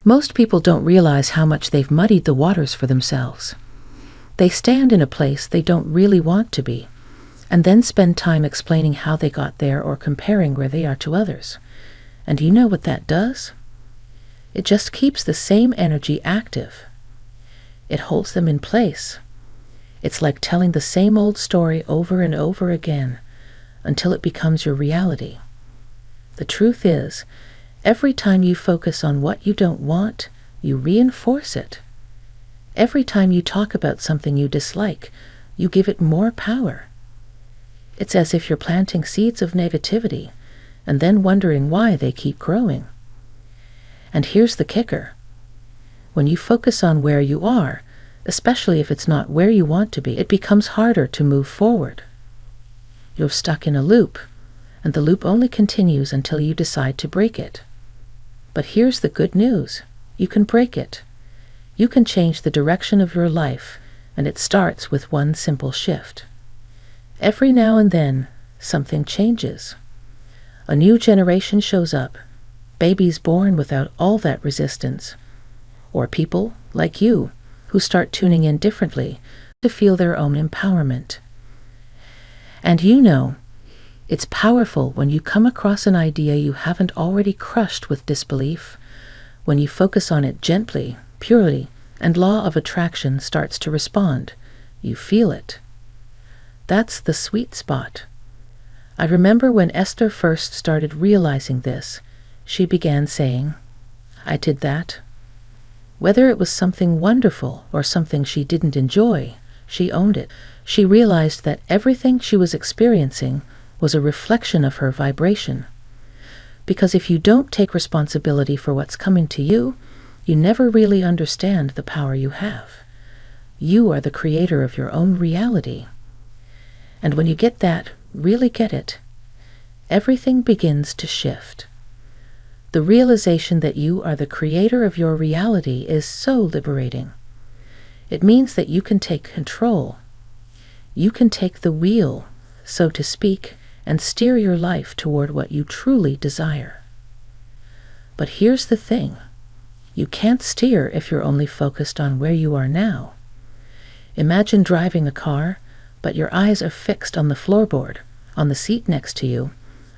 Most people don't realize how much they've muddied the waters for themselves. They stand in a place they don't really want to be, and then spend time explaining how they got there or comparing where they are to others. And you know what that does? It just keeps the same energy active. It holds them in place. It's like telling the same old story over and over again until it becomes your reality. The truth is, every time you focus on what you don't want, you reinforce it. Every time you talk about something you dislike, you give it more power. It's as if you're planting seeds of negativity and then wondering why they keep growing. And here's the kicker. When you focus on where you are, especially if it's not where you want to be, it becomes harder to move forward. You're stuck in a loop, and the loop only continues until you decide to break it. But here's the good news. You can break it. You can change the direction of your life, and it starts with one simple shift. Every now and then, something changes. A new generation shows up, babies born without all that resistance, or people, like you, who start tuning in differently to feel their own empowerment. And you know, it's powerful when you come across an idea you haven't already crushed with disbelief, when you focus on it gently, purely, and law of attraction starts to respond. You feel it. That's the sweet spot. I remember when Esther first started realizing this, she began saying, "I did that." Whether it was something wonderful or something she didn't enjoy, she owned it. She realized that everything she was experiencing was a reflection of her vibration. Because if you don't take responsibility for what's coming to you, you never really understand the power you have. You are the creator of your own reality. And when you get that, really get it, everything begins to shift. The realization that you are the creator of your reality is so liberating. It means that you can take control. You can take the wheel, so to speak, and steer your life toward what you truly desire. But here's the thing. You can't steer if you're only focused on where you are now. Imagine driving a car, but your eyes are fixed on the floorboard, on the seat next to you,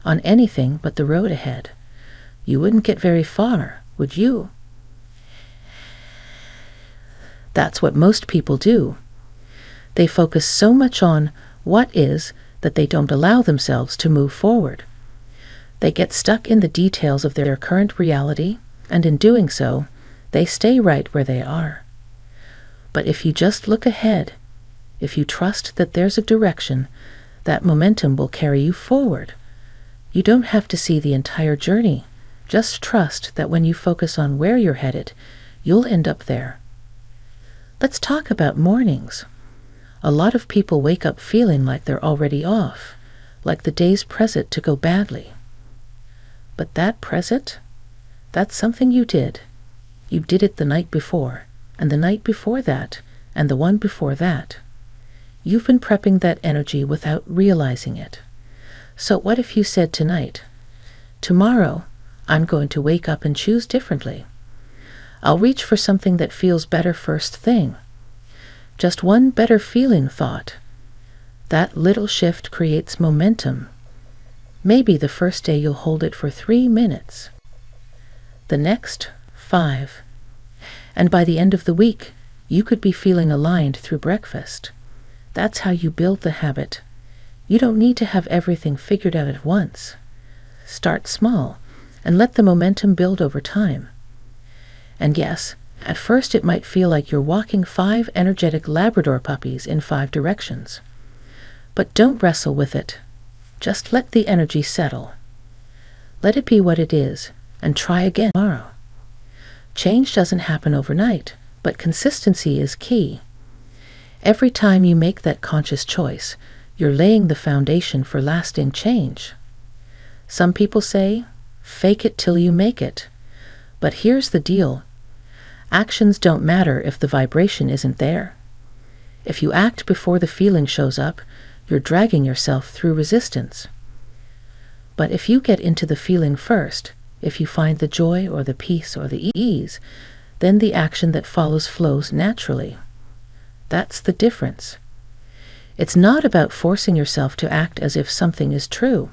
on anything but the road ahead. You wouldn't get very far, would you? That's what most people do. They focus so much on what is that they don't allow themselves to move forward. They get stuck in the details of their current reality, and in doing so, they stay right where they are. But if you just look ahead, if you trust that there's a direction, that momentum will carry you forward. You don't have to see the entire journey. Just trust that when you focus on where you're headed, you'll end up there. Let's talk about mornings. A lot of people wake up feeling like they're already off, like the day's present to go badly. But that present, that's something you did. You did it the night before, and the night before that, and the one before that. You've been prepping that energy without realizing it. So what if you said tonight, "Tomorrow, I'm going to wake up and choose differently. I'll reach for something that feels better first thing." Just one better feeling thought. That little shift creates momentum. Maybe the first day you'll hold it for 3 minutes. The next, 5. And by the end of the week, you could be feeling aligned through breakfast. That's how you build the habit. You don't need to have everything figured out at once. Start small and let the momentum build over time. And yes, at first it might feel like you're walking 5 energetic Labrador puppies in 5 directions. But don't wrestle with it. Just let the energy settle. Let it be what it is, and try again tomorrow. Change doesn't happen overnight, but consistency is key. Every time you make that conscious choice, you're laying the foundation for lasting change. Some people say, fake it till you make it. But here's the deal. Actions don't matter if the vibration isn't there. If you act before the feeling shows up, you're dragging yourself through resistance. But if you get into the feeling first, If you find the joy or the peace or the ease, then the action that follows flows naturally. That's the difference. It's not about forcing yourself to act as if something is true.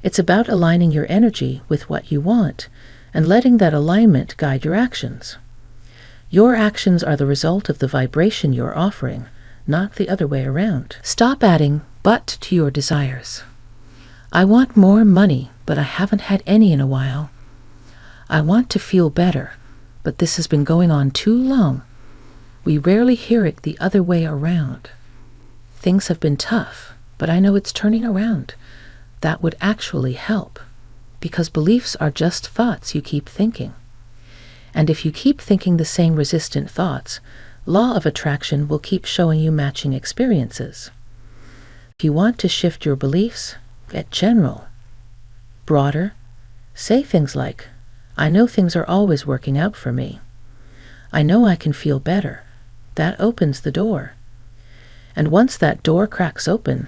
It's about aligning your energy with what you want and letting that alignment guide your actions. Your actions are the result of the vibration you're offering, not the other way around. Stop adding "but" to your desires. I want more money, but I haven't had any in a while. I want to feel better, but this has been going on too long. We rarely hear it the other way around. Things have been tough, but I know it's turning around. That would actually help, because beliefs are just thoughts you keep thinking. And if you keep thinking the same resistant thoughts, law of attraction will keep showing you matching experiences. If you want to shift your beliefs, get general, broader. Say things like, I know things are always working out for me. I know I can feel better. That opens the door. And once that door cracks open,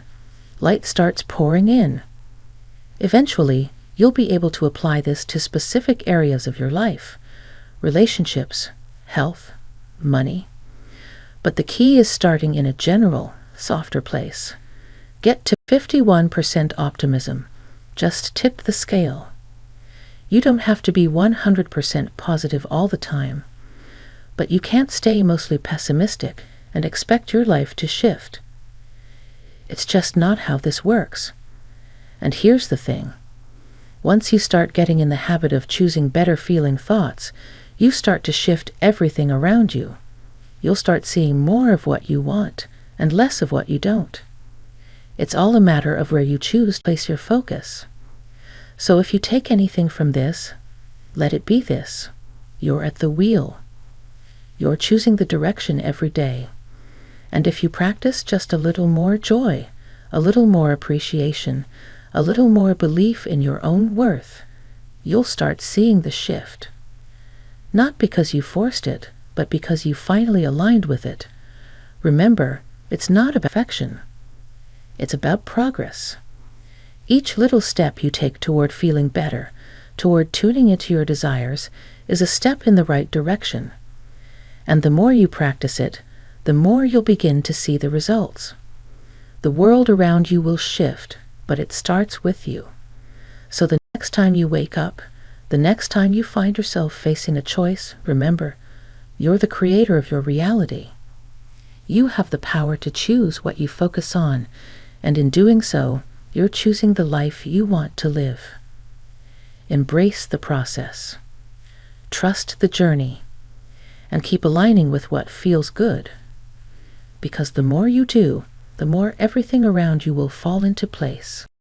light starts pouring in. Eventually, you'll be able to apply this to specific areas of your life, relationships, health, money. But the key is starting in a general, softer place. Get to 51% optimism. Just tip the scale. You don't have to be 100% positive all the time, but you can't stay mostly pessimistic and expect your life to shift. It's just not how this works. And here's the thing. Once you start getting in the habit of choosing better feeling thoughts, you start to shift everything around you. You'll start seeing more of what you want and less of what you don't. It's all a matter of where you choose to place your focus. So if you take anything from this, let it be this. You're at the wheel. You're choosing the direction every day. And if you practice just a little more joy, a little more appreciation, a little more belief in your own worth, you'll start seeing the shift. Not because you forced it, but because you finally aligned with it. Remember, it's not about perfection. It's about progress. Each little step you take toward feeling better, toward tuning into your desires, is a step in the right direction. And the more you practice it, the more you'll begin to see the results. The world around you will shift, but it starts with you. So the next time you wake up, the next time you find yourself facing a choice, remember, you're the creator of your reality. You have the power to choose what you focus on, and in doing so, you're choosing the life you want to live. Embrace the process. Trust the journey, and keep aligning with what feels good. Because the more you do, the more everything around you will fall into place.